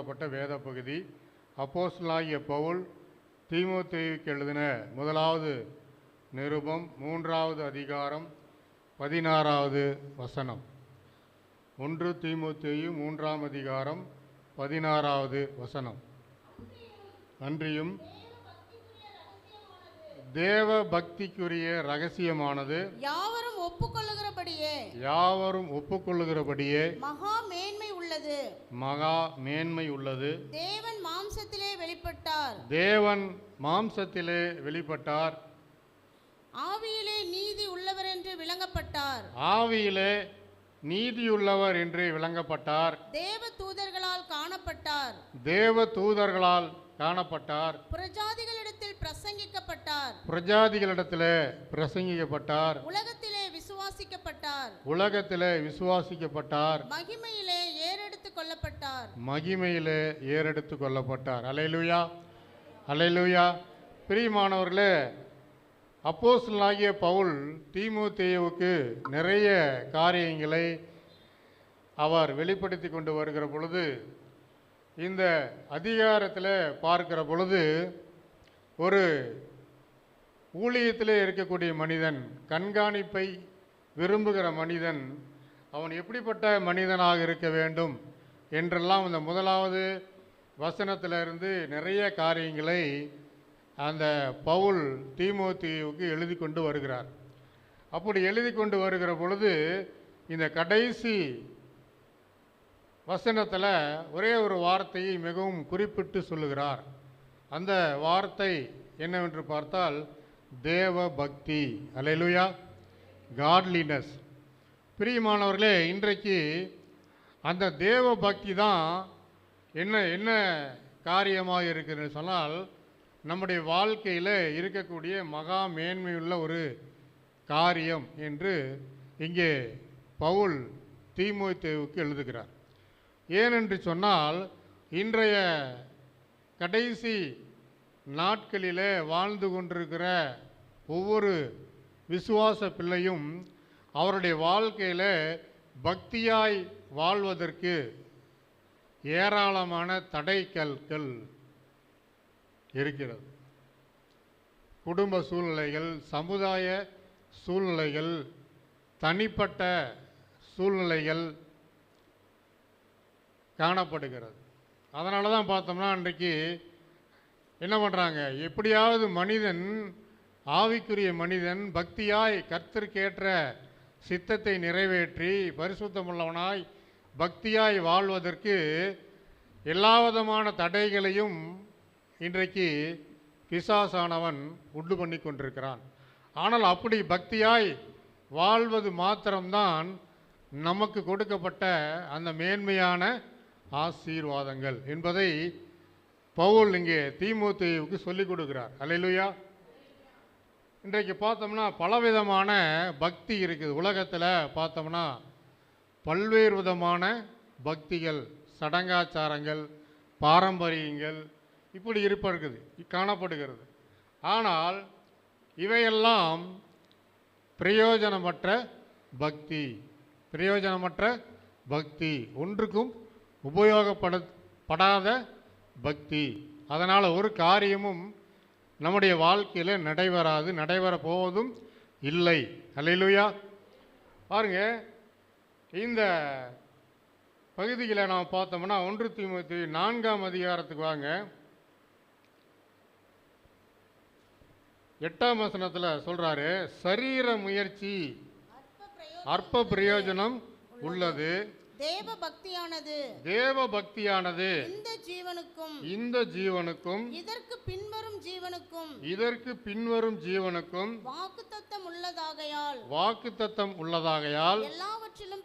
காணப்பட்ட வேத பகுதி. அப்போஸ்தலனாகிய பவுல் தீமோத்தேயுவுக்கு எழுதின முதலாவது நிருபம் 3வது அதிகாரம் 16வது வசனம். 1 தீமோத்தேயு 3ஆம் அதிகாரம் 16வது வசனம். அன்றியும் தேவ பக்திக்குரிய ரகசியமானது யாவரும் ஒப்புக்கொள்ளுகிறபடியே மகா மேன்மை உள்ளது. தேவன் மாம்சத்திலே வெளிப்பட்டார். ஆவியிலே நீதியுள்ளவர் என்று விளங்கப்பட்டார். தேவ தூதர்களால் காணப்பட்டார். பிரஜாதிகளிடத்திலே பிரசங்கிக்கப்பட்டார். உலகத்திலே விசுவாசிக்கப்பட்டார். மகிமையிலே ஏறெடுத்துக் கொள்ளப்பட்டார். அல்லேலூயா, அல்லேலூயா. பிரியமானவர்களே, அப்போஸ்தலனாகிய பவுல் தீமோத்தேயுவுக்கு நிறைய காரியங்களை அவர் வெளிப்படுத்தி கொண்டு வருகிற பொழுது, இந்த அதிகாரத்தில் பார்க்கிற பொழுது, ஒரு ஊழியத்திலே இருக்கக்கூடிய மனிதன், கண்காணிப்பை விரும்புகிற மனிதன், அவன் எப்படிப்பட்ட மனிதனாக இருக்க வேண்டும் என்றெல்லாம் இந்த முதலாவது வசனத்திலிருந்து நிறைய காரியங்களை அந்த பவுல் தீமோத்தேயுவுக்கு எழுதி கொண்டு வருகிறார். அப்படி எழுதி கொண்டு வருகிற பொழுது இந்த கடைசி வசனத்தில் ஒரே ஒரு வார்த்தையை மிகவும் குறிப்பிட்டு சொல்லுகிறார். அந்த வார்த்தை என்னவென்று பார்த்தால் தேவ பக்தி. அல்லேலூயா, காட்லினஸ். பிரியமானவர்களே, இன்றைக்கு அந்த தேவ பக்தி தான் என்ன காரியமாக இருக்குதுன்னு சொன்னால், நம்முடைய வாழ்க்கையில் இருக்கக்கூடிய மகா மேன்மையுள்ள ஒரு காரியம் என்று இங்கே பவுல் தீமோத்தேயுவுக்கு எழுதுகிறார். ஏனென்று சொன்னால், இன்றைய கடைசி நாட்களிலே வாழ்ந்து கொண்டிருக்கிற ஒவ்வொரு விசுவாச பிள்ளையும் அவருடைய வாழ்க்கையில் பக்தியாய் வாழ்வதற்கு ஏராளமான தடைக்கல்கள் இருக்கிறது. குடும்ப சூழ்நிலைகள், சமுதாய சூழ்நிலைகள், தனிப்பட்ட சூழ்நிலைகள் காணப்படுகிறது. அதனால தான் பார்த்தோம்னா இன்றைக்கு என்ன பண்ணுறாங்க, எப்படியாவது மனிதன், ஆவிக்குரிய மனிதன் பக்தியாய் கர்த்தருக்கேற்ற சித்தத்தை நிறைவேற்றி பரிசுத்தமுள்ளவனாய் பக்தியாய் வாழ்வதற்கு எல்லா விதமான தடைகளையும் இன்றைக்கு பிசாசானவன் உண்டு பண்ணி கொண்டிருக்கிறான். ஆனால் அப்படி பக்தியாய் வாழ்வது மாத்திரம்தான் நமக்கு கொடுக்கப்பட்ட அந்த மேன்மையான ஆசீர்வாதங்கள் என்பதை பவுல் இங்கே தீமோத்தேயுவுக்கு சொல்லிக் கொடுக்கிறார். அல்லேலூயா. இன்றைக்கு பார்த்தோம்னா பலவிதமான பக்தி இருக்குது. உலகத்தில் பார்த்தோம்னா பல்வேறு விதமான பக்திகள், சடங்காச்சாரங்கள், பாரம்பரியங்கள் இப்படி காணப்படுகிறது. ஆனால் இவையெல்லாம் பிரயோஜனமற்ற பக்தி, ஒன்றுக்கும் உபயோகப்படாத பக்தி. அதனால் ஒரு காரியமும் நம்முடைய வாழ்க்கையில் நடைபெற போவதும் இல்லை. அல்லேலூயா. பாருங்க, இந்த பகுதியில் நாம் பார்த்தோம்னா 1 தீமோத்தேயு 4ஆம் அதிகாரத்துக்கு வாங்க. 8ஆம் வசனத்தில் சொல்றாரு, சரீர முயற்சி அற்ப பிரயோஜனம் உள்ளது. தேவ பக்தியானது இந்த ஜீவனுக்கும் இதற்கு பின்வரும் ஜீவனுக்கும் வாக்குத்தத்தம் உள்ளதாகையால் எல்லாவற்றிலும்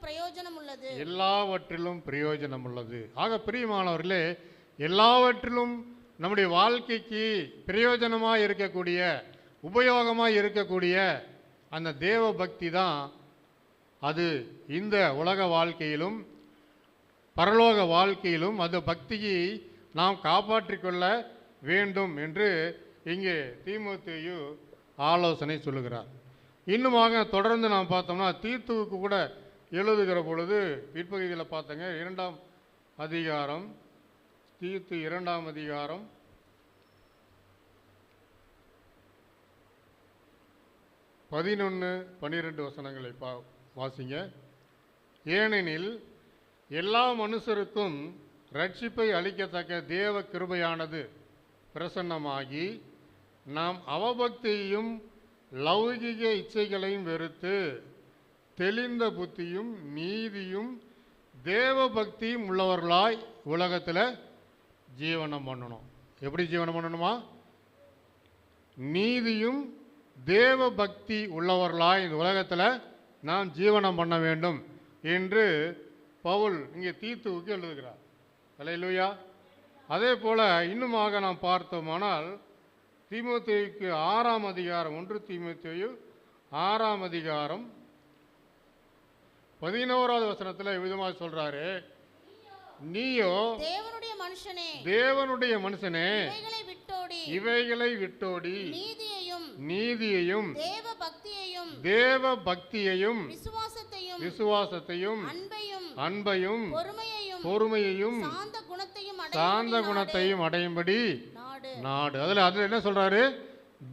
பிரயோஜனம் உள்ளது. ஆக பிரியமானவர்களே, எல்லாவற்றிலும் நம்முடைய வாழ்க்கைக்கு பிரயோஜனமாக இருக்கக்கூடிய, உபயோகமாக இருக்கக்கூடிய அந்த தேவ பக்தி தான் அது இந்த உலக வாழ்க்கையிலும் பரலோக வாழ்க்கையிலும் அந்த பக்தியை நாம் காப்பாற்றிக்கொள்ள வேண்டும் என்று இங்கே தீமோத்தேயு ஆலோசனை சொல்லுகிறார். இன்னுமாக தொடர்ந்து நாம் பார்த்தோம்னா தீத்துவுக்கு கூட எழுதுகிற பொழுது பிற்பகுதியில் பார்த்தங்க 2ஆம் அதிகாரம் தீத்து 2ஆம் அதிகாரம் 11-12 வசனங்களை வாசிங்க. ஏனெனில் எல்லா மனுஷருக்கும் ரட்சிப்பை அளிக்கத்தக்க தேவ கிருபையானது பிரசன்னமாகி நாம் அவபக்தியையும் லௌகிக இச்சைகளையும் வெறுத்து தெளிந்த புத்தியும் நீதியும் தேவ பக்தியும் உள்ளவர்களாய் உலகத்தில் ஜீவனம் பண்ணணும். எப்படி ஜீவனம் பண்ணணுமா? நீதியும் தேவ பக்தி உள்ளவர்களாய் இந்த உலகத்தில் நாம் ஜீவனம் பண்ண வேண்டும் என்று பவுல் இங்கே தீத்துவுக்கு எழுதுகிறார். அல்லேலூயா. அதே போல இன்னுமாக நாம் பார்த்தோமானால் தீமோத்தேயுக்கு 6ஆம் அதிகாரம் 1 தீமோத்தேயு 6ஆம் அதிகாரம் 11வது வசனத்தில் விதமாக சொல்றாரு, நீயோ தேவனுடைய மனுஷனே இவைகளை விட்டோடி நீதியையும் தேவ பக்தியையும் விசுவாசத்தையும் அன்பையும் பொறுமையையும் சாந்த குணத்தையும் அடையும்படி நாடு. அதுல என்ன சொல்றாரு?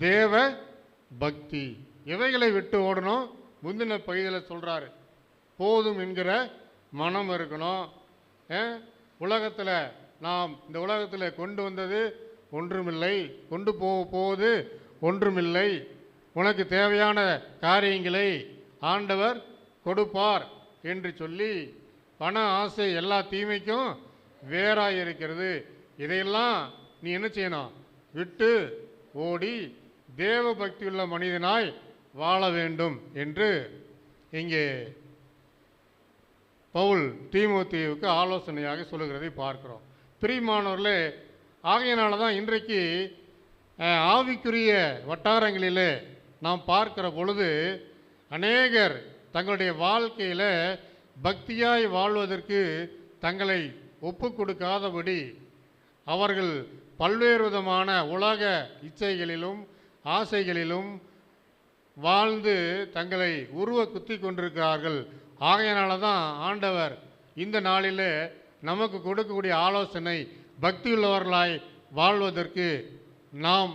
தேவ பக்தி. இவைகளை விட்டு ஓடணும். முந்தின பகுதியில் சொல்றாரு, போதும் என்கிற மனம் இருக்கணும். உலகத்தில் நாம் இந்த உலகத்தில் கொண்டு வந்தது ஒன்றுமில்லை, கொண்டு போவது ஒன்றுமில்லை. உனக்கு தேவையான காரியங்களை ஆண்டவர் கொடுப்பார் என்று சொல்லி பண ஆசை எல்லா தீமைக்கும் வேறாய் இருக்கிறது. இதையெல்லாம் நீ என்ன செய்யணும்? விட்டு ஓடி தேவ பக்தியுள்ள மனிதனாய் வாழ வேண்டும் என்று இங்கே பவுல் தீமோத்தேயுவுக்கு ஆலோசனையாக சொல்லுகிறதை பார்க்கிறோம். பிரியமானவர்களே, ஆகையினால தான் இன்றைக்கு ஆவிக்குரிய வட்டாரங்களிலே நாம் பார்க்கிற பொழுது அநேகர் தங்களுடைய வாழ்க்கையில் பக்தியாய் வாழ்வதற்கு தங்களை ஒப்பு கொடுக்காதபடி அவர்கள் பல்வேறு விதமான உலக இச்சைகளிலும் ஆசைகளிலும் வாழ்ந்து தங்களை உருவ குத்தி கொண்டிருக்கிறார்கள். ஆகையினால தான் ஆண்டவர் இந்த நாளில் நமக்கு கொடுக்கக்கூடிய ஆலோசனை, பக்தியுள்ளவர்களாய் வாழ்வதற்கு நாம்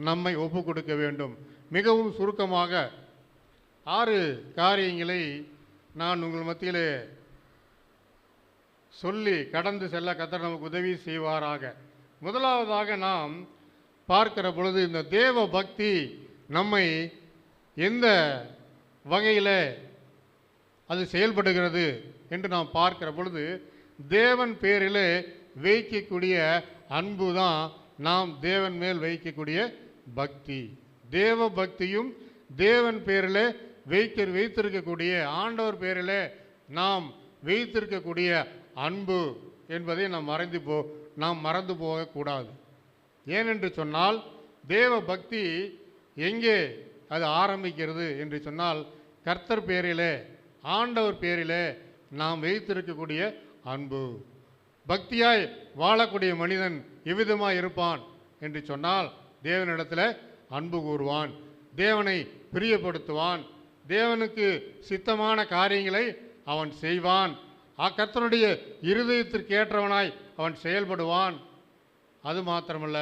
நம்மை ஒப்பு கொடுக்க வேண்டும். மிகவும் சுருக்கமாக 6 காரியங்களை நான் உங்கள் மத்தியில் சொல்லி கடந்து செல்ல கர்த்தர் நமக்கு உதவி செய்வாராக. முதலாவதாக நாம் பார்க்கிற பொழுது இந்த தேவ பக்தி நம்மை எந்த வகையில் அது செயல்படுகிறது என்று நாம் பார்க்கிற பொழுது தேவன் பேரில் வைக்கக்கூடிய அன்பு தான் நாம் தேவன் மேல் வைக்கக்கூடிய பக்தி. தேவ பக்தியும் தேவன் பேரில் வைத்திருக்கக்கூடிய ஆண்டவர் பேரில் நாம் வைத்திருக்கக்கூடிய அன்பு என்பதை நாம் மறந்து போகக்கூடாது. ஏனென்று சொன்னால் தேவ பக்தி எங்கே அது ஆரம்பிக்கிறது என்று சொன்னால் கர்த்தர் பேரிலே ஆண்டவர் பேரிலே நாம் வைத்திருக்கக்கூடிய அன்பு. பக்தியாய் வாழக்கூடிய மனிதன் எவ்விதமாய் இருப்பான் என்று சொன்னால் தேவனிடத்தில் அன்பு கூறுவான், தேவனை பிரியப்படுத்துவான், தேவனுக்கு சித்தமான காரியங்களை அவன் செய்வான், கர்த்தருடைய இருதயத்திற்கு ஏற்றவனாய் அவன் செயல்படுவான். அது மாத்திரமல்ல,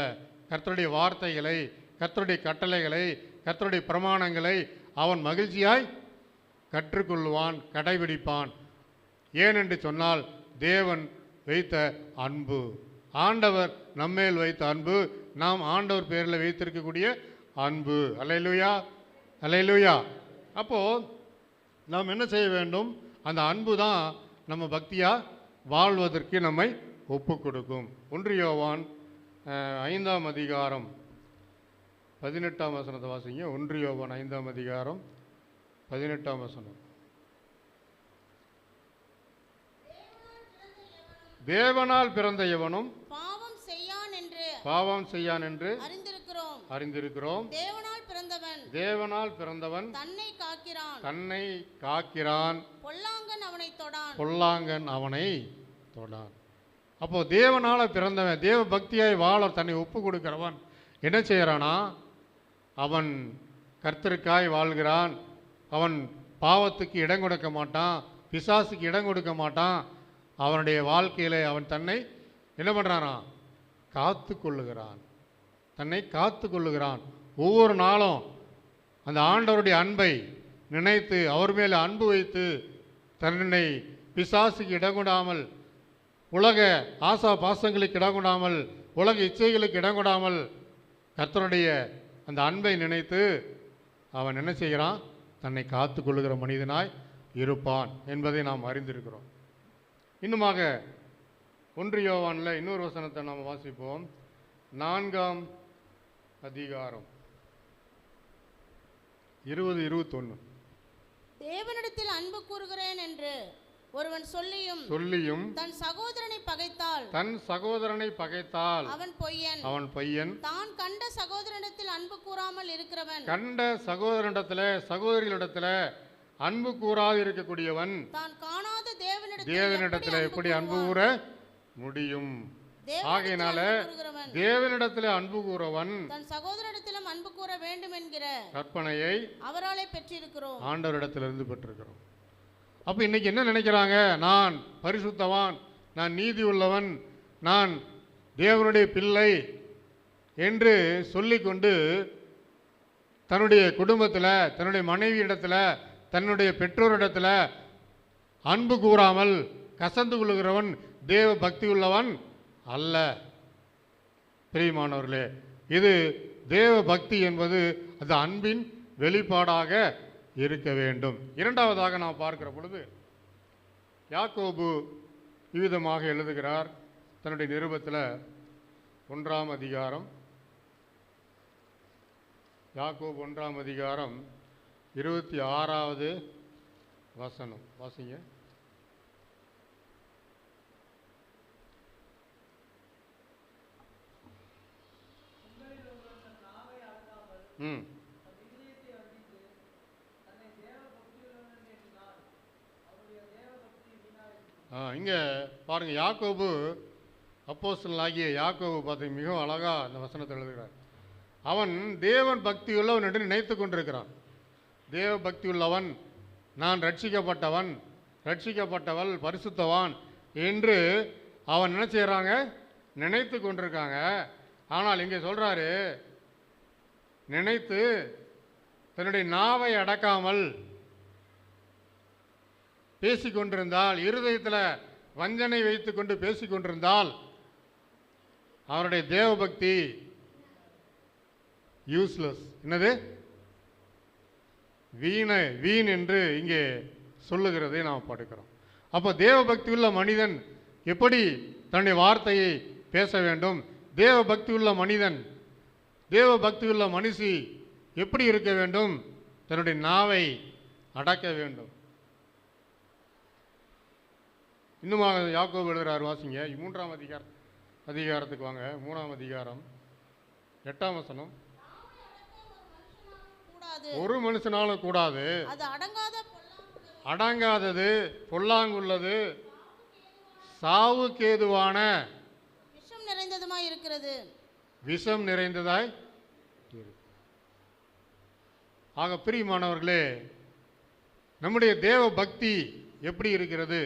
கர்த்தருடைய வார்த்தைகளை, கர்த்தருடைய கட்டளைகளை, கர்த்தருடைய பிரமாணங்களை அவன் மகிழ்ச்சியாய் கற்றுக்கொள்வான், கடைபிடிப்பான். ஏனென்று சொன்னால் தேவன் வைத்த அன்பு, ஆண்டவர் நம்மேல் வைத்த அன்பு, நாம் ஆண்டவர் பேரில் வைத்திருக்கக்கூடிய அன்பு. அல்லேலூயா, அல்லேலூயா. அப்போது நாம் என்ன செய்ய வேண்டும்? அந்த அன்பு தான் நம்ம பக்தியாக வாழ்வதற்கு நம்மை ஒப்பு கொடுக்கும். 1 யோவான் 5ஆம் அதிகாரம் 18ஆம் வசனத்தை வாசிங்க. 1 யோவான் 5ஆம் அதிகாரம் 18ஆம் வசனம். தேவனால் பிறந்த எவனும் பாவம் செய்யான் என்று அறிந்திருக்கிறோம். தேவனால் பிறந்தவன் தன்னை காக்கிறான், பொல்லாங்கன் அவனை தொடான். அப்போ தேவனால பிறந்தவன், தேவ பக்தியாய் வாழ தன்னை ஒப்பு கொடுக்கிறவன் என்ன செய்யறானா? அவன் கர்த்தருக்காய் வாழ்கிறான். அவன் பாவத்துக்கு இடம் கொடுக்க மாட்டான், பிசாசுக்கு இடம் கொடுக்க மாட்டான். அவனுடைய வாழ்க்கையில் அவன் தன்னை என்ன பண்ணுறானா? காத்து கொள்ளுகிறான். தன்னை காத்து கொள்ளுகிறான். ஒவ்வொரு நாளும் அந்த ஆண்டவருடைய அன்பை நினைத்து அவர் மேல் அன்பு வைத்து தன்னை பிசாசுக்கு இடங்கொடாமல், உலக ஆசா பாசங்களுக்கு இடங்கொடாமல், உலக இச்சைகளுக்கு இடங்கொடாமல் கர்த்தருடைய அந்த அன்பை நினைத்து அவன் என்ன செய்கிறான்? தன்னை காத்து கொள்ளுகிற மனிதனாய் இருப்பான் என்பதை நாம் அறிந்திருக்கிறோம். இன்னுமாக 1 யோவானில் இன்னொரு வசனத்தை நாம் வாசிப்போம். 4ஆம் அதிகாரம் 20-21. தேவனிடத்தில் அன்பு கூறுகிறேன் என்று ஒருவன் சொல்லியும் தன் சகோதரனை பகைத்தால் அவன் பொய்யன். தான் கண்ட சகோதரனிடத்தில் அன்பு கூறாமல் இருக்கிறவன், கண்ட சகோதரனிடத்தில் சகோதரிகளிடத்தில் அன்பு கூறாது இருக்கக்கூடியவன் தான் காணாத தேவனிடத்தில் எப்படி அன்பு கூற முடியும்? ஆகையினால தேவனிடத்தில் அன்பு கூறவன் தன் சகோதரனிடத்திலும் அன்பு கூற வேண்டும் என்கிற கற்பனையை அவராலே பெற்றிருக்கிறோம், ஆண்டவரிடத்திலிருந்து பெற்றிருக்கிறோம். அப்போ இன்னைக்கு என்ன நினைக்கிறாங்க? நான் பரிசுத்தவான், நான் நீதி உள்ளவன், நான் தேவனுடைய பிள்ளை என்று சொல்லிக்கொண்டு தன்னுடைய குடும்பத்தில், தன்னுடைய மனைவியிடத்தில், தன்னுடைய பெற்றோரிடத்தில் அன்பு கூறாமல் கசந்து கொள்ளுகிறவன் தேவ பக்தி உள்ளவன் அல்ல. பிரியமானவர்களே, இது தேவ பக்தி என்பது அது அன்பின் வெளிப்பாடாக இருக்க வேண்டும். இரண்டாவதாக நாம் பார்க்கிற பொழுது யாக்கோபு இவ்விதமாக எழுதுகிறார் தன்னுடைய நிருபத்தில் 1ஆம் அதிகாரம், யாக்கோபு 1ஆம் அதிகாரம் 26வது வசனம் வாசிங்க. இங்கே பாருங்கள், யாக்கோபு அப்போஸ்தலனாகிய யாக்கோபு பார்த்தீங்க மிகவும் அழகாக அந்த வசனத்தை எழுதுகிறார். அவன் தேவன் பக்தி உள்ளவன் என்று நினைத்து கொண்டிருக்கிறான். தேவ பக்தி உள்ளவன், நான் ரட்சிக்கப்பட்டவன், ரட்சிக்கப்பட்டவள், பரிசுத்தவான் என்று அவன் என்ன செய்கிறாங்க? நினைத்து கொண்டிருக்காங்க. ஆனால் இங்கே சொல்கிறாரு, நினைத்து தன்னுடைய நாவை அடக்காமல் பேசிக்கொண்டிருந்தால், இருதயத்தில் வஞ்சனை வைத்து கொண்டு பேசிக்கொண்டிருந்தால் அவருடைய தேவபக்தி யூஸ்லெஸ். என்னது? வீண் என்று இங்கே சொல்லுகிறதை நாம் படிக்கிறோம். அப்போ தேவபக்தி உள்ள மனிதன் எப்படி தன்னுடைய வார்த்தையை பேச வேண்டும்? தேவபக்தி உள்ள மனிதன், தேவபக்தி உள்ள மனுஷி எப்படி இருக்க வேண்டும்? தன்னுடைய நாவை அடக்க வேண்டும். இன்னுமாக யாக்கோபு எழுதுகிறார், வாசிங்க 3ஆம் அதிகாரத்துக்கு வாங்க. 3ஆம் அதிகாரம் 8ஆம் வசனம். ஒரு மனுஷனாலும் கூடாது, அடங்காதது, பொல்லாங்குள்ளது, சாவுக்கேதுவான, விஷம் நிறைந்ததுமாய் இருக்கிறது. விஷம் நிறைந்ததாய். ஆக பிரியமானவர்களே, நம்முடைய தேவ பக்தி எப்படி இருக்கிறது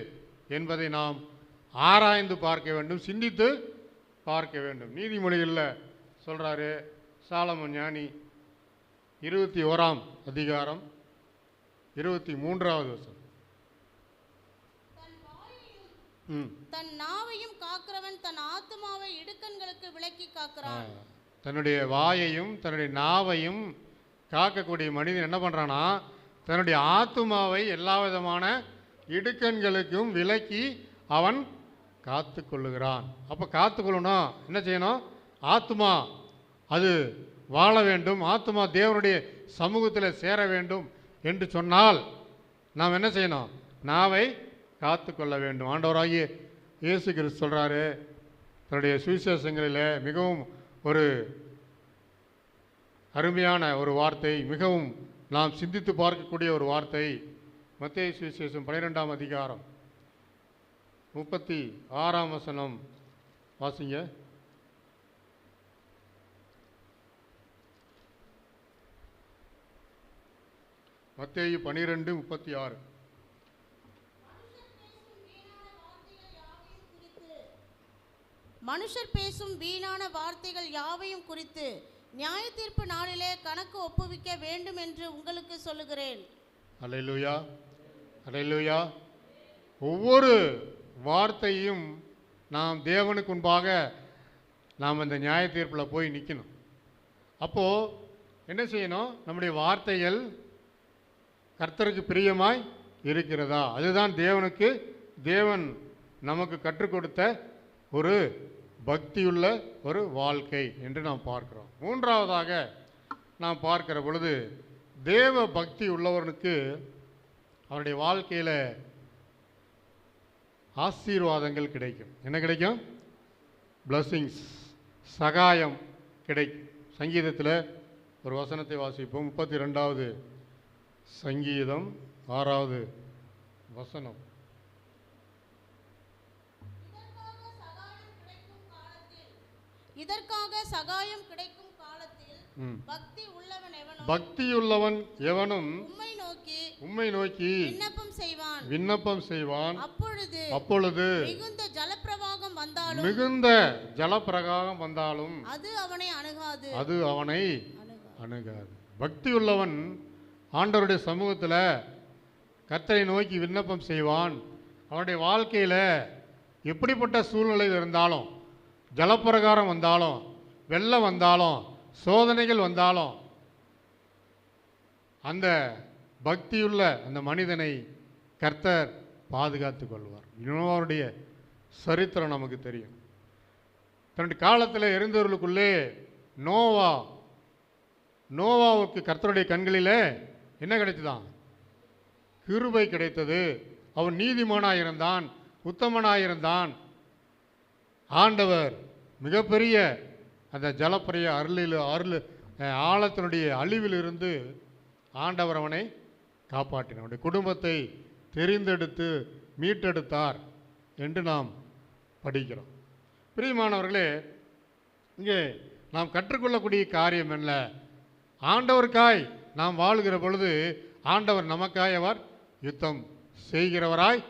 என்பதை நாம் ஆராய்ந்து பார்க்க வேண்டும், சிந்தித்து பார்க்க வேண்டும். நீதிமொழிகளில் சொல்கிறாரு சாலமோன் ஞானி 21ஆம் அதிகாரம் 23வது வசனம். தன் நாவையும் காக்கிறவன் தன் ஆத்துமாவை இடுக்கண்களுக்கு விலக்கி காக்கிறான். தன்னுடைய வாயையும் தன்னுடைய நாவையும் காக்கக்கூடிய மனிதன் என்ன பண்ணுறான்னா, தன்னுடைய ஆத்துமாவை எல்லா விதமான இடுக்கண்களுக்கும் விலக்கி அவன் காத்து கொள்ளுகிறான். அப்போ காத்து கொள்ளணும், என்ன செய்யணும்? ஆத்துமா அது வாழ வேண்டும், ஆத்துமா தேவனுடைய சமூகத்தில் சேர வேண்டும் என்று சொன்னால் நாம் என்ன செய்யணும்? நாவை காத்து கொள்ள வேண்டும். ஆண்டவராகிய இயேசு கிறிஸ்து சொல்கிறாரு தன்னுடைய சுவிசேஷங்களில் மிகவும் ஒரு அருமையான ஒரு வார்த்தை, மிகவும் நாம் சிந்தித்து பார்க்கக்கூடிய ஒரு வார்த்தை. மத்தேயு சுவிசேஷம் 12ஆம் அதிகாரம் 36ஆம் வசனம் வாசிங்க. மத்தேயு 12:36. மனுஷர் பேசும் வீணான வார்த்தைகள் யாவையும் குறித்து நியாய தீர்ப்பு நாளிலே கணக்கு ஒப்புவிக்க வேண்டும் என்று உங்களுக்கு சொல்லுகிறேன். அல்லேலூயா, அல்லேலூயா. ஒவ்வொரு வார்த்தையும் நாம் தேவனுக்கு முன்பாக நாம் இந்த நியாய தீர்ப்பில் போய் நிற்கணும். அப்போது என்ன செய்யணும்? நம்முடைய வார்த்தைகள் கர்த்தருக்கு பிரியமாய் இருக்கிறதா? அதுதான் தேவன் நமக்கு கற்றுக் கொடுத்த ஒரு பக்தியுள்ள ஒரு வாழ்க்கை என்று நாம் பார்க்கிறோம். மூன்றாவதாக நாம் பார்க்கிற பொழுது தேவ பக்தி உள்ளவனுக்கு அவருடைய வாழ்க்கையில் ஆசீர்வாதங்கள் கிடைக்கும். என்ன கிடைக்கும்? பிளஸ்ஸிங்ஸ், சகாயம் கிடைக்கும். சங்கீதத்தில் ஒரு வசனத்தை வாசிப்போம். 32வது சங்கீதம் 6வது வசனம். இதற்காக சகாயம் கிடைக்கும் காலத்தில் பக்தியுள்ளவன் எவனும் உம்மை நோக்கி விண்ணப்பம் செய்வான். அப்பொழுது மிகுந்த ஜலப்பிரவாகம் வந்தாலும் அது அவனை அணுகாது. பக்தியுள்ளவன் ஆண்டவருடைய சமூகத்தில் கர்த்தரை நோக்கி விண்ணப்பம் செய்வான். அவனுடைய வாழ்க்கையில் எப்படிப்பட்ட சூழ்நிலை இருந்தாலும், ஜலப்பிரகாரம் வந்தாலும், வெள்ளம் வந்தாலும், சோதனைகள் வந்தாலும், அந்த பக்தியுள்ள அந்த மனிதனை கர்த்தர் பாதுகாத்து கொள்வார். இன்னும் அவருடைய சரித்திரம் நமக்கு தெரியும். தன்னுடைய காலத்தில் இருந்தவர்களுக்குள்ளே நோவாவுக்கு கர்த்தருடைய கண்களிலே என்ன கிடைத்ததான்? கிருபை கிடைத்தது. அவன் நீதிமானாயிருந்தான், உத்தமனாயிருந்தான். ஆண்டவர் மிகப்பெரிய அந்த ஜலப்பிரிய ஆழத்தினுடைய அழிவிலிருந்து ஆண்டவர் அவனை காப்பாற்றினார். அவனுடைய குடும்பத்தை தெரிந்தெடுத்து மீட்டெடுத்தார் என்று நாம் படிக்கிறோம். பிரியமானவர்களே, இங்கே நாம் கற்றுக்கொள்ளக்கூடிய காரியம் என்ன? ஆண்டவருக்காய் நாம் வாழுகிற பொழுது ஆண்டவர் நமக்காய் அவர் யுத்தம் செய்கிறவராய்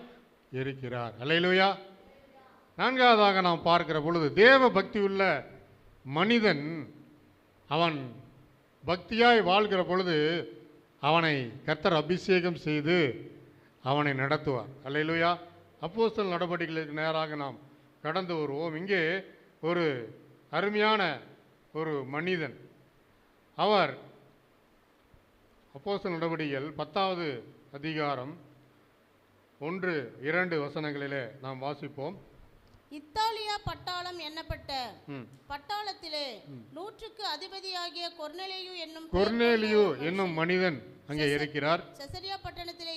இருக்கிறார். அல்லேலூயா. நான்காவதாக நாம் பார்க்கிற பொழுது தேவ பக்தி உள்ள மனிதன் அவன் பக்தியாய் வாழ்கிற பொழுது அவனை கர்த்தர் அபிஷேகம் செய்து அவனை நடத்துவார். அல்லேலூயா. அப்போஸ்தலர் நடவடிக்கைகளுக்கு நேராக நாம் கடந்து வருவோம். இங்கே ஒரு அருமையான ஒரு மனிதன். அவர் அப்போஸ்தலர் நடவடிக்கைகள் 10வது அதிகாரம் 1-2 வசனங்களிலே நாம் வாசிப்போம். இத்தாலியா பட்டாளம் எண்ணப்பட்ட பட்டாளத்திலே 100க்கு அதிபதியாகிய கொர்நேலியு என்னும் மனிதன் அங்கே இருக்கிறார். செசரியா பட்டணத்திலே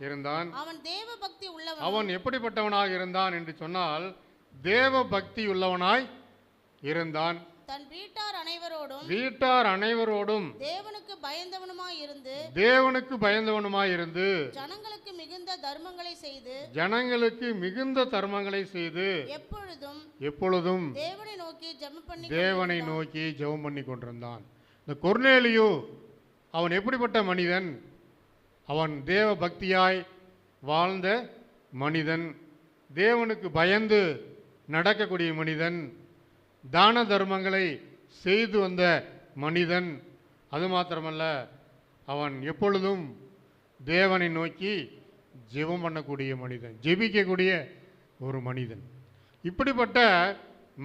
இருந்தான். அவன் தேவ பக்தி உள்ளவன். அவன் எப்படிப்பட்டவனாக இருந்தான் என்று சொன்னால், தேவ பக்தி உள்ளவனாய் இருந்தான். தன் வீட்டார் அனைவரோடும் தேவனுக்கு பயந்தவனுமாய் இருந்து ஜனங்களுக்கு மிகுந்த தர்மங்களை செய்து எப்பொழுதும் தேவனை நோக்கி ஜெபம் பண்ணி கொண்டிருந்தான். இந்த கொர்நேலியு அவன் எப்படிப்பட்ட மனிதன்? அவன் தேவ பக்தியாய் வாழ்ந்த மனிதன், தேவனுக்கு பயந்து நடக்கக்கூடிய மனிதன், தான தர்மங்களை செய்து வந்த மனிதன். அது மாத்திரமல்ல, அவன் எப்பொழுதும் தேவனை நோக்கி ஜெபம் பண்ணக்கூடிய மனிதன், ஜெபிக்கக்கூடிய ஒரு மனிதன். இப்படிப்பட்ட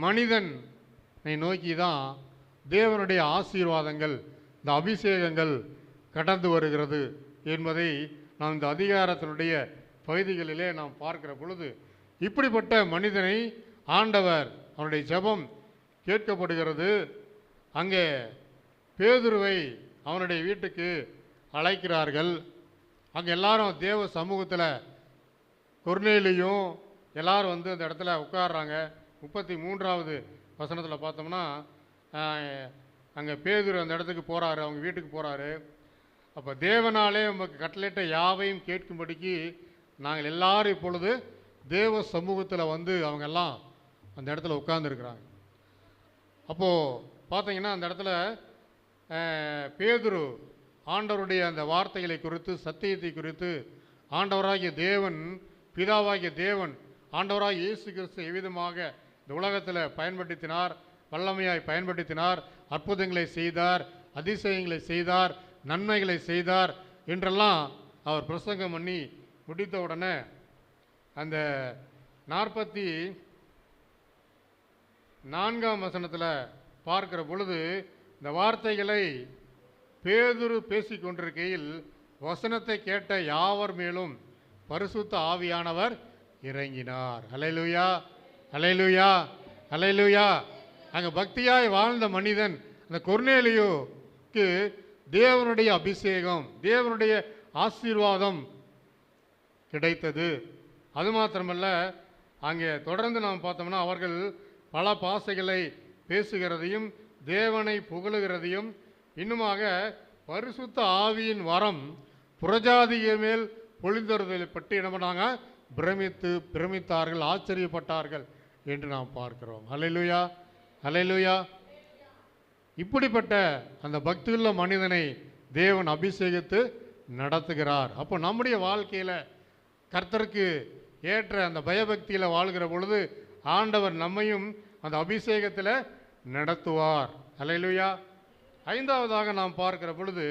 மனிதனை நோக்கி தான் தேவனுடைய ஆசீர்வாதங்கள், இந்த அபிஷேகங்கள் கடந்து வருகிறது என்பதை நாம் இந்த அதிகாரத்தினுடைய பகுதிகளிலே நாம் பார்க்கிற பொழுது, இப்படிப்பட்ட மனிதனை ஆண்டவர் அவனுடைய ஜெபம் கேட்கப்படுகிறது. அங்கே பேதுருவை அவனுடைய வீட்டுக்கு அழைக்கிறார்கள். அங்கே எல்லாரும் தேவ சமூகத்தில் கொர்நேலியும் எல்லாரும் வந்து அந்த இடத்துல உட்கார்றாங்க. 33வது வசனத்தில் பார்த்தோம்னா, அங்கே பேதுரு அந்த இடத்துக்கு போகிறாரு, அவங்க வீட்டுக்கு போகிறாரு. அப்போ தேவனாலே நமக்கு கட்டளையிட்ட யாவையும் கேட்கும்படிக்கு நாங்கள் எல்லாரும் இப்பொழுது தேவ சமூகத்தில் வந்து அவங்க எல்லாம் அந்த இடத்துல உட்கார்ந்துருக்குறாங்க. அப்போது பார்த்தீங்கன்னா அந்த இடத்துல பேதுரு ஆண்டவருடைய அந்த வார்த்தைகளை குறித்து, சத்தியத்தை குறித்து, ஆண்டவராகிய தேவன், பிதாவாகிய தேவன், ஆண்டவராகிய இயேசு கிறிஸ்து எவ்விதமாக இந்த உலகத்தில் பயன்படுத்தினார், வல்லமையாய் பயன்படுத்தினார், அற்புதங்களை செய்தார், அதிசயங்களை செய்தார், நன்மைகளை செய்தார் என்றெல்லாம் அவர் பிரசங்கம் பண்ணி முடித்த உடனே அந்த 44ஆம் வசனத்தில் பார்க்கிற பொழுது இந்த வார்த்தைகளை பேதுரு பேசிக் கொண்டிருக்கையில் வசனத்தை கேட்ட யாவர் மேலும் பரிசுத்த ஆவியானவர் இறங்கினார். அல்லேலூயா, அல்லேலூயா, அல்லேலூயா. அங்கே பக்தியாய் வாழ்ந்த மனிதன் அந்த கொர்நேலியுக்கு தேவனுடைய அபிஷேகம், தேவனுடைய ஆசீர்வாதம் கிடைத்தது. அது மாத்திரமல்ல, அங்கே தொடர்ந்து நாம் பார்த்தோம்னா அவர்கள் பல பாஷைகளை பேசுகிறதையும் தேவனை புகழுகிறதையும் இன்னுமாக பரிசுத்த ஆவியின் வரம் புறஜாதியர் மேல் பொழிந்தொருதலை பற்றி என்ன பண்ணாங்க, பிரமித்தார்கள், ஆச்சரியப்பட்டார்கள் என்று நாம் பார்க்கிறோம். அல்லேலூயா, அல்லேலூயா. இப்படிப்பட்ட அந்த பக்தியுள்ள மனிதனை தேவன் அபிஷேகித்து நடத்துகிறார். அப்போ நம்முடைய வாழ்க்கையில் கர்த்தருக்கு ஏற்ற அந்த பயபக்தியில் வாழ்கிற பொழுது ஆண்டவர் நம்மையும் அந்த அபிஷேகத்தில் நடத்துவார். அல்லேலூயா. 5வதாக நாம் பார்க்கிற பொழுது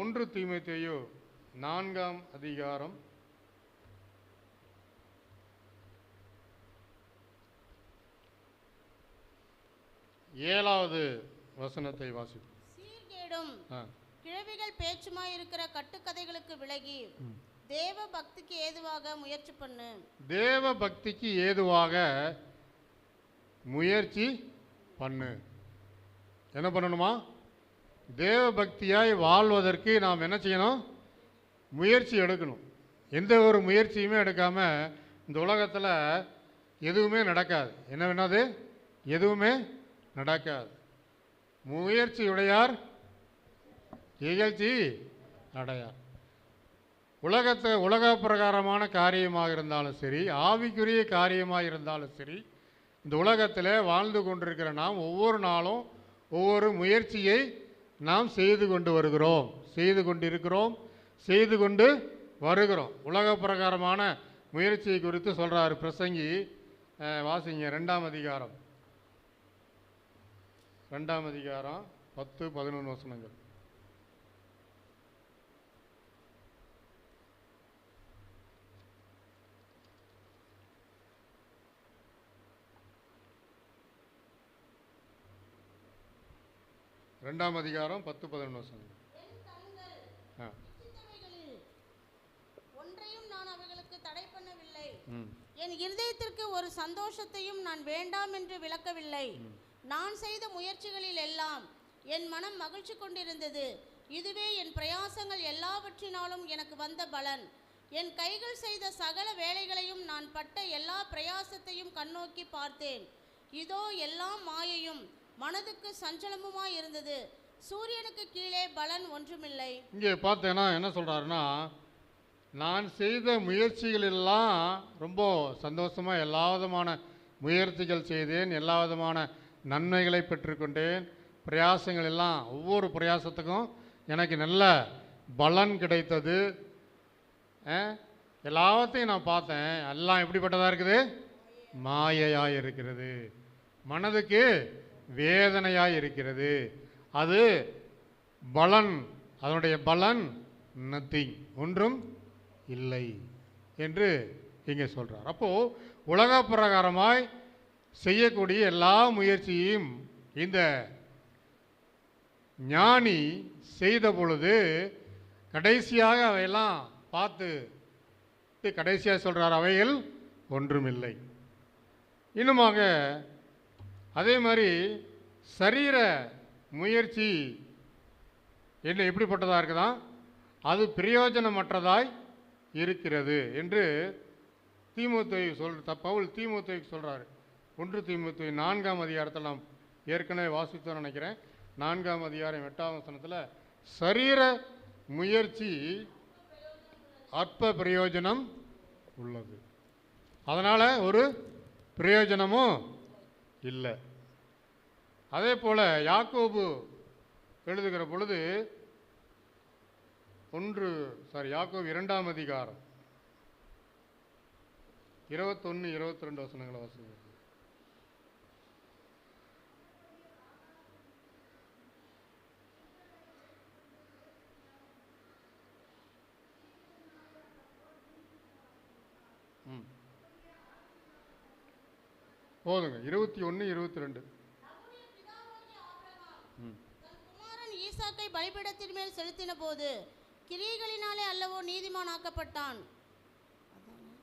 1 தீமோத்தேயு 4ஆம் அதிகாரம் 7வது வசனத்தை வாசிப்போம். சீர்கேடும் கிழவிகள் பேச்சுமாய் இருக்கிற கட்டுக்கதைகளுக்கு விலகி தேவ பக்திக்கு ஏதுவாக முயற்சி பண்ணு. தேவ பக்திக்கு ஏதுவாக முயற்சி பண்ணு. என்ன பண்ணணுமா? தேவ பக்தியாய் வாழ்வதற்கு நாம் என்ன செய்யணும்? முயற்சி எடுக்கணும். எந்த ஒரு முயற்சியுமே எடுக்காம இந்த உலகத்தில் எதுவுமே நடக்காது. என்ன வேணாது? எதுவுமே நடக்காது. முயற்சியுடையார் இகழ்ச்சி அடையார். உலக பிரகாரமான காரியமாக இருந்தாலும் சரி, ஆவிக்குரிய காரியமாக இருந்தாலும் சரி, இந்த உலகத்தில் வாழ்ந்து கொண்டிருக்கிற நாம் ஒவ்வொரு நாளும் ஒவ்வொரு முயற்சியை நாம் செய்து கொண்டு வருகிறோம், செய்து கொண்டு வருகிறோம். உலக பிரகாரமான முயற்சியை குறித்து சொல்கிறார் பிரசங்கி. வாசிங்க 2ஆம் அதிகாரம் 10-11 வசனங்கள். ரெண்டாம் அதிகாரம் 10-11 வசனங்கள். ஒன்றையும் நான் அவைகளுக்கு தடை பண்ணவில்லை. என் இருதயத்திற்கு ஒரு சந்தோஷத்தையும் நான் வேண்டாம் என்று விளக்கவில்லை. நான் செய்த முயற்சிகளில் எல்லாம் என் மனம் மகிழ்ச்சி கொண்டிருந்தது. இதுவே என் பிரயாசங்கள் எல்லாவற்றினாலும் எனக்கு வந்த பலன். என் கைகள் செய்த சகல வேலைகளையும் நான் பட்ட எல்லா பிரயாசத்தையும் கண்ணோக்கி பார்த்தேன். இதோ எல்லாம் மாயையும் மனதுக்கு சஞ்சலமுமாய் இருந்தது. சூரியனுக்கு கீழே பலன் ஒன்றுமில்லை. இங்கே பார்த்தேன்னா என்ன சொல்கிறாருன்னா, நான் செய்த முயற்சிகள் எல்லாம் ரொம்ப சந்தோஷமாக எல்லா விதமான முயற்சிகள் செய்தேன், எல்லா விதமான நன்மைகளை பெற்றுக்கொண்டேன். பிரயாசங்கள் எல்லாம் ஒவ்வொரு பிரயாசத்துக்கும் எனக்கு நல்ல பலன் கிடைத்தது. எல்லாத்தையும் நான் பார்த்தேன். எல்லாம் எப்படிப்பட்டதாக இருக்குது? மாயையாக இருக்கிறது, மனதுக்கு வேதனையாக இருக்கிறது. அது பலன், அதனுடைய பலன் நத்திங், ஒன்றும் இல்லை என்று இங்கே சொல்கிறார். அப்போது உலக பிரகாரமாய் செய்யக்கூடிய எல்லா முயற்சியையும் இந்த ஞானி செய்த பொழுது கடைசியாக அவையெல்லாம் பார்த்து கடைசியாக சொல்கிறார், அவைகள் ஒன்றுமில்லை. இன்னுமாக அதே மாதிரி சரீர முயற்சி என்ன எப்படிப்பட்டதாக இருக்குதான்? அது பிரயோஜனமற்றதாய் இருக்கிறது என்று பவுல் தீமோத்தேயுக்கு சொல்கிறாரு. 1 தீமோத்தேயு 4ஆம் அதிகாரத்தில் நாம் ஏற்கனவே வாசித்தோன்னு நினைக்கிறேன். 4ஆம் அதிகாரம் 8ஆம் வசனத்தில் சரீர முயற்சி அற்ப பிரயோஜனம் உள்ளது, அதனால் ஒரு பிரயோஜனமும் இல்லை. அதே போல் யாக்கோபு எழுதுகிற பொழுது யாக்கோபு 2ஆம் அதிகாரம் 21-22 வசனங்களை வாசிங்க. போதுங்க. 21, 22. குமாரன் ஈசாக்கை பலிபீடத்தின் மேல் செலுத்தின போது கிரியைகளினாலே அல்லவோ நீதிமான் ஆக்கப்பட்டான்.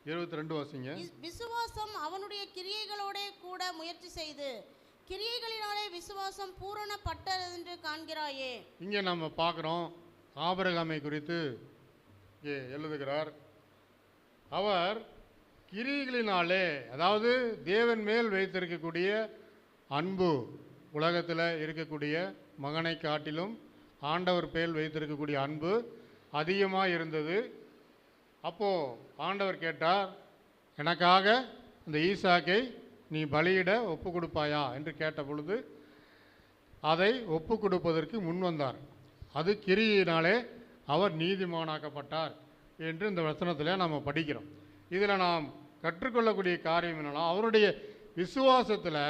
22 வாசிங்க. விசுவாசம் அவனுடைய கிரியைகளோட கூட முயற்சி செய்து கிரியைகளினாலே விசுவாசம் பூரணப்பட்டது என்று காண்கிறாயே. இங்கே நம்ம பார்க்குறோம், ஆபிரகாமை குறித்து இங்கே எழுதுகிறார். அவர் கிரியைகளினாலே, அதாவது தேவன் மேல் வைத்திருக்கக்கூடிய அன்பு, உலகத்தில் இருக்கக்கூடிய மகனை காட்டிலும் ஆண்டவர் பேர் வைத்திருக்கக்கூடிய அன்பு அதிகமாக இருந்தது. அப்போது ஆண்டவர் கேட்டார், எனக்காக இந்த ஈசாக்கை நீ பலியிட ஒப்பு கொடுப்பாயா என்று கேட்ட பொழுது அதை ஒப்பு கொடுப்பதற்கு முன் வந்தார். அது கிரியினாலே அவர் நீதிமானாக்கப்பட்டார் என்று இந்த வசனத்தில் நாம் படிக்கிறோம். இதில் நாம் கற்றுக்கொள்ளக்கூடிய காரியம் என்னன்னா, அவருடைய விசுவாசத்தில்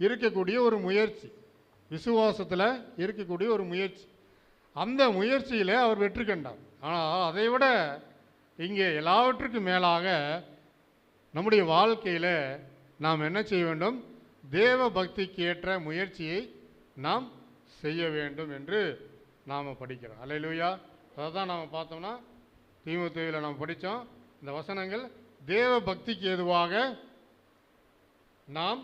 இருக்கக்கூடிய ஒரு முயற்சி, விசுவாசத்தில் இருக்கக்கூடிய ஒரு முயற்சி, அந்த முயற்சியில் அவர் வெற்றி கண்டார். ஆனால் அதை விட இங்கே எல்லாவற்றுக்கும் மேலாக நம்முடைய வாழ்க்கையில் நாம் என்ன செய்ய வேண்டும்? தேவ பக்திக்கு ஏற்ற முயற்சியை நாம் செய்ய வேண்டும் என்று நாம் படிக்கிறோம். அல்லேலூயா. அதை தான் நாம் பார்த்தோம்னா தீமோத்தேயுவில் நாம் படித்தோம். இந்த வசனங்கள் தேவ பக்திக்கு ஏதுவாக நாம்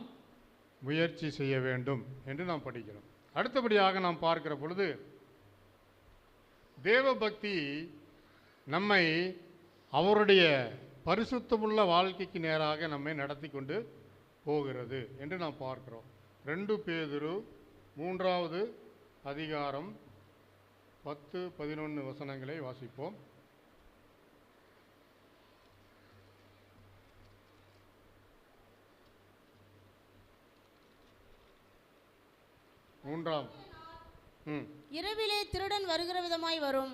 முயற்சி செய்ய வேண்டும் என்று நாம் படிக்கிறோம். அடுத்தபடியாக நாம் பார்க்கிற பொழுது தேவ பக்தி நம்மை அவருடைய பரிசுத்தமுள்ள வாழ்க்கைக்கு நேராக நம்மை நடத்தி கொண்டு போகிறது என்று நாம் பார்க்கிறோம். 2 பேதுரு 3வது அதிகாரம் 10, 11 வசனங்களை வாசிப்போம். இரவிலே திருடன் வருகிற விதமாய் வரும்.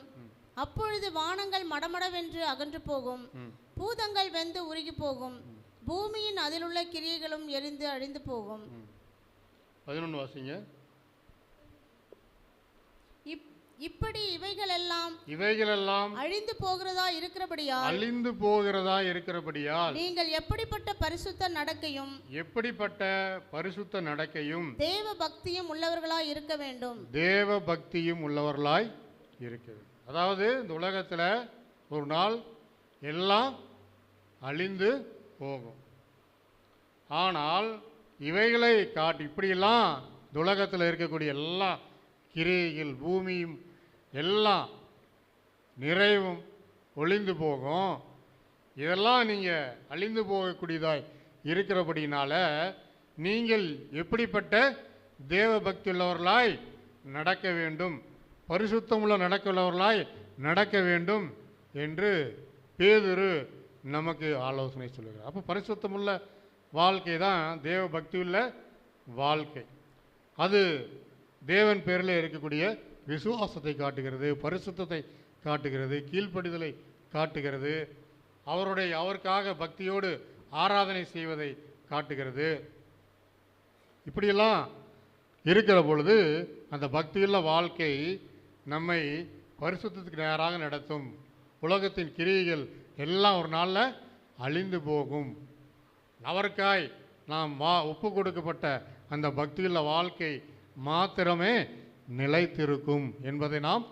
அப்பொழுது வானங்கள் மடமடவென்று அகன்று போகும், பூதங்கள் வெந்து உருகி போகும், பூமியின் அதிலுள்ள கிரியைகளும் எரிந்து அழிந்து போகும். 11 வாசிங்க. இப்படி இவைகளெல்லாம் அழிந்து போகிறதா இருக்கிறபடியால் நீங்கள் எப்படிப்பட்ட பரிசுத்த நடக்கையும் தேவ பக்தியும் உள்ளவர்களாய் இருக்க வேண்டும். அதாவது இந்த உலகத்தில் ஒரு நாள் எல்லாம் அழிந்து போகும். ஆனால் இவைகளை காட்டி இப்படியெல்லாம் இந்த உலகத்தில் இருக்கக்கூடிய எல்லா கிரியைகள், பூமியும் எல்லாம் நிறைவும் ஒளிந்து போகும். இதெல்லாம் நீங்கள் அழிந்து போகக்கூடியதாய் இருக்கிறபடினால நீங்கள் எப்படிப்பட்ட தேவ பக்தி உள்ளவர்களாய் நடக்க வேண்டும், பரிசுத்தமுள்ள நடக்கவுள்ளவர்களாய் நடக்க வேண்டும் என்று பேதுரு நமக்கு ஆலோசனை சொல்லுகிறார். அப்போ பரிசுத்தமுள்ள வாழ்க்கை தான் தேவ பக்தியுள்ள வாழ்க்கை. அது தேவன் பேரில் இருக்கக்கூடிய விசுவாசத்தை காட்டுகிறது, பரிசுத்தத்தை காட்டுகிறது, கீழ்ப்படிதலை காட்டுகிறது, அவருக்காக பக்தியோடு ஆராதனை செய்வதை காட்டுகிறது. இப்படியெல்லாம் இருக்கிற பொழுது அந்த பக்தியுள்ள வாழ்க்கை நம்மை பரிசுத்தத்துக்கு நேராக நடத்தும். உலகத்தின் கிரியைகள் எல்லாம் ஒரு நாளில் அழிந்து போகும். அவருக்காய் நாம் ஒப்பு கொடுக்கப்பட்ட அந்த பக்தியுள்ள வாழ்க்கை மாத்திரமே நிலைத்திருக்கும் என்பதை நாம்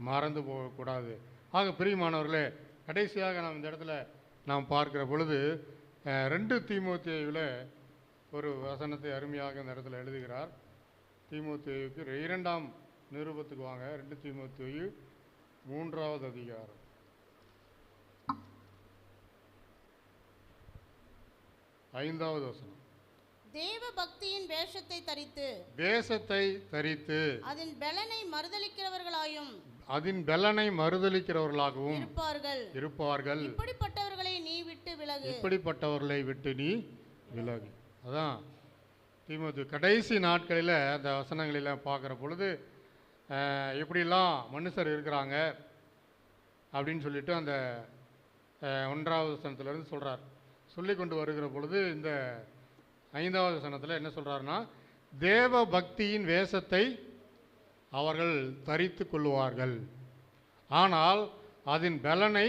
மறந்து போகக்கூடாது. ஆக பிரியமானவர்களே, கடைசியாக நாம் இந்த இடத்துல நாம் பார்க்கிற பொழுது 2 தீமோத்தேயுவில் ஒரு வசனத்தை அருமையாக இந்த இடத்துல எழுதுகிறார். தீமோத்தேயுக்கு 2ஆம் நிருபத்துக்கு வாங்க. 2 தீமோத்தேயு 3வது அதிகாரம் 5வது வசனம். தேவ பக்தியின் வேஷத்தை தரித்து அதன் பெலனை மறுதலிக்கிறவர்களாகவும் இருப்பார்கள். இப்படிப்பட்டவர்களை விட்டு நீ விலகு. அதான் தீமோத்தேயு கடைசி நாட்களில் அந்த வசனங்களில் பார்க்குற பொழுது எப்படிலாம் மனுஷர் இருக்கிறாங்க அப்படின்னு சொல்லிட்டு அந்த 1வது வசனத்திலிருந்து சொல்கிறார். சொல்லி கொண்டு வருகிற பொழுது இந்த 5வது வசனத்தில் என்ன சொல்கிறாருன்னா, தேவ பக்தியின் வேஷத்தை அவர்கள் தரித்து கொள்வார்கள், ஆனால் அதன் பலனை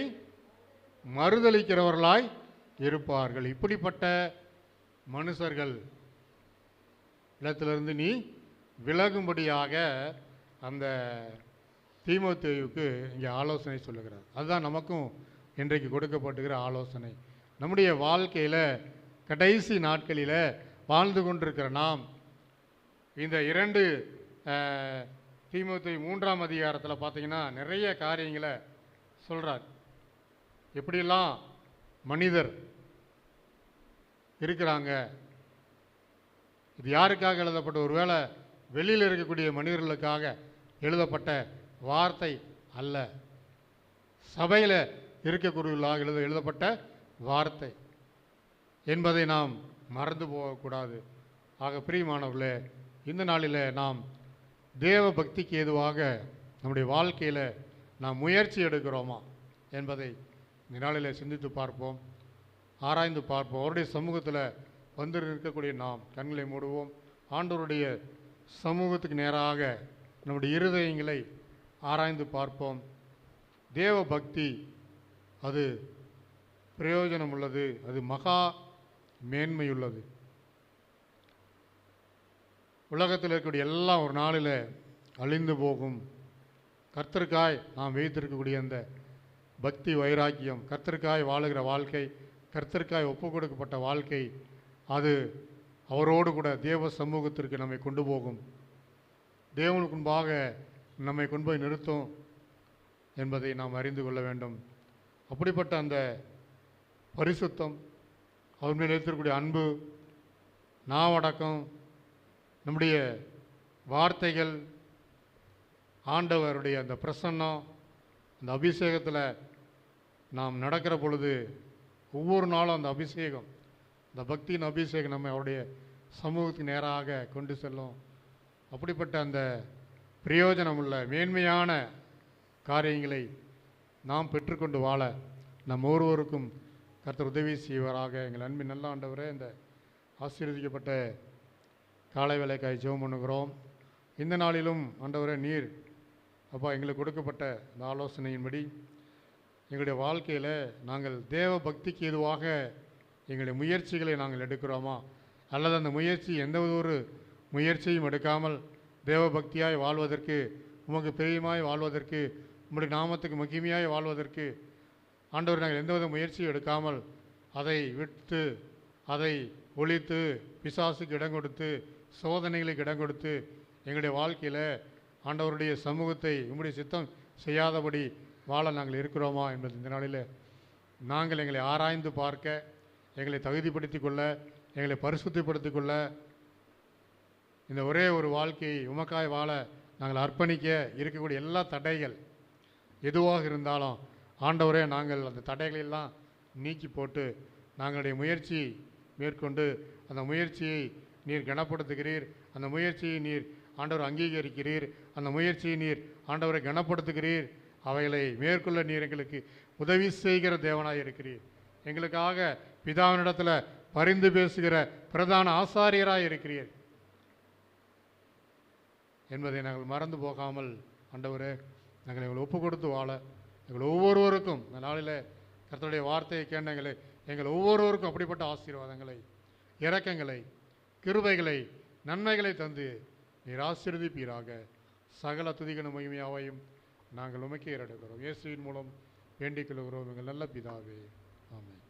மறுதலிக்கிறவர்களாய் இருப்பார்கள். இப்படிப்பட்ட மனுஷர்கள் இடத்திலிருந்து நீ விலகும்படியாக அந்த தீமோத்தேயுவுக்கு இங்கே ஆலோசனை சொல்லுகிறார். அதுதான் நமக்கும் இன்றைக்கு கொடுக்கப்பட்டுகிற ஆலோசனை. நம்முடைய வாழ்க்கையில் கடைசி நாட்களில் வாழ்ந்து கொண்டிருக்கிற நாம் இந்த 2 தீமோத்தேயு 3ஆம் அதிகாரத்தில் பார்த்தீங்கன்னா நிறைய காரியங்களை சொல்கிறார். எப்படியெல்லாம் மனிதர் இருக்கிறாங்க, இது யாருக்காக எழுதப்பட்ட, ஒருவேளை வெளியில் இருக்கக்கூடிய மனிதர்களுக்காக எழுதப்பட்ட வார்த்தை அல்ல, சபையில் இருக்கக்கூடியவர்களாக எழுதப்பட்ட வார்த்தை என்பதை நாம் மறந்து போகக்கூடாது. ஆக பிரியமானவர்களே, இந்த நாளில் நாம் தேவ பக்திக்கு ஏதுவாக நம்முடைய வாழ்க்கையில் நாம் முயற்சி எடுக்கிறோமா என்பதை இந்த நாளில் சிந்தித்து பார்ப்போம், ஆராய்ந்து பார்ப்போம். அவருடைய சமூகத்தில் வந்து இருக்கக்கூடிய நாம் கண்களை மூடுவோம். ஆண்டவருடைய சமூகத்துக்கு நேராக நம்முடைய இருதயங்களை ஆராய்ந்து பார்ப்போம். தேவ பக்தி அது பிரயோஜனம் உள்ளது, அது மகா மேன்மையுள்ளது. உலகத்தில் இருக்கக்கூடிய எல்லாம் ஒரு நாளில் அழிந்து போகும். கர்த்தருக்காய் நாம் வைத்திருக்கக்கூடிய அந்த பக்தி வைராக்கியம், கர்த்தருக்காய் வாழுகிற வாழ்க்கை, கர்த்தருக்காய் ஒப்பு கொடுக்கப்பட்ட வாழ்க்கை, அது அவரோடு கூட தேவ சமூகத்திற்கு நம்மை கொண்டு போகும், தேவனுக்கு முன்பாக நம்மை கொண்டு போய் நிறுத்தும் என்பதை நாம் அறிந்து கொள்ள வேண்டும். அப்படிப்பட்ட அந்த பரிசுத்தம், அவர் மேல் இருக்கக்கூடிய அன்பு, நாவடக்கம், நம்முடைய வார்த்தைகள், ஆண்டவருடைய அந்த பிரசன்னம், அந்த அபிஷேகத்தில் நாம் நடக்கிற பொழுது ஒவ்வொரு நாளும் அந்த அபிஷேகம், அந்த பக்தியின் அபிஷேகம் நம்ம அவருடைய சமூகத்துக்கு நேராக கொண்டு செல்லும். அப்படிப்பட்ட அந்த பிரயோஜனமுள்ள மேன்மையான காரியங்களை நாம் பெற்றுக்கொண்டு வாழ நம் ஒவ்வொருவருக்கும் கர்த்தர் உதவி செய்வாராக. எங்கள் அன்பின் நல்ல ஆண்டவரே, இந்த ஆசீர்வதிக்கப்பட்ட காலை வேளைக்காய் ஜெபம் பண்ணுகிறோம். இந்த நாளிலும் ஆண்டவரே, நீர் அப்பா எங்களுக்கு கொடுக்கப்பட்ட இந்த ஆலோசனையின்படி எங்களுடைய வாழ்க்கையில் நாங்கள் தேவ பக்திக்கு ஏதுவாக எங்களுடைய முயற்சிகளை நாங்கள் எடுக்கிறோமா, அல்லது அந்த முயற்சி எந்த ஒரு முயற்சியும் எடுக்காமல் தேவ பக்தியாய் வாழ்வதற்கு, உமக்கு பிரியமாய் வாழ்வதற்கு, உம்முடைய நாமத்துக்கு மகிமையாய் வாழ்வதற்கு ஆண்டவர் நாங்கள் எந்தவித முயற்சியும் எடுக்காமல் அதை விட்டு, அதை ஒழித்து, பிசாசுக்கு இடம் கொடுத்து, சோதனைகளுக்கு இடம் கொடுத்து எங்களுடைய வாழ்க்கையில் ஆண்டவருடைய சமூகத்தை உம்முடைய சித்தம் செய்யாதபடி வாழ நாங்கள் இருக்கிறோமா என்பது இந்த நாளில் நாங்கள் எங்களை ஆராய்ந்து பார்க்க, எங்களை தகுதிப்படுத்தி கொள்ள, எங்களை பரிசுத்தப்படுத்திக் கொள்ள, இந்த ஒரே ஒரு வாழ்க்கையை உமக்காய் வாழ நாங்கள் அர்ப்பணிக்க இருக்கக்கூடிய எல்லா தடைகள் எதுவாக இருந்தாலும் ஆண்டவரே, நாங்கள் அந்த தடைகளெல்லாம் நீக்கி போட்டு நாங்களுடைய முயற்சி மேற்கொண்டு அந்த முயற்சியை நீர் கனப்படுத்துகிறீர், அந்த முயற்சியை நீர் ஆண்டவர் அங்கீகரிக்கிறீர், அந்த முயற்சியை நீர் ஆண்டவரை கனப்படுத்துகிறீர், அவைகளை மேற்கொள்ள நீர் எங்களுக்கு உதவி செய்கிற தேவனாய் இருக்கிறீர். எங்களுக்காக பிதாவினிடத்தில் பரிந்து பேசுகிற பிரதான ஆசாரியராய் இருக்கிறீர் என்பதை நாங்கள் மறந்து போகாமல் ஆண்டவரே, நாங்கள் எங்களை ஒப்பு கொடுத்து வாழ எங்கள் ஒவ்வொருவருக்கும் இந்த நாளில் கர்த்தருடைய வார்த்தையை கேட்டங்களை எங்கள் ஒவ்வொருவருக்கும் அப்படிப்பட்ட ஆசீர்வாதங்களை, இரக்கங்களை, கிருபைகளை, நன்மைகளை தந்து நீர் ஆசீர்வதிப்பீராக. சகல துதிகன மகிமையாவையும் நாங்கள் உமக்கே ஏறெடுக்கிறோம். இயேசுவின் மூலம் வேண்டிக் கொள்கிறோம் எங்கள் நல்ல பிதாவே, ஆமென்.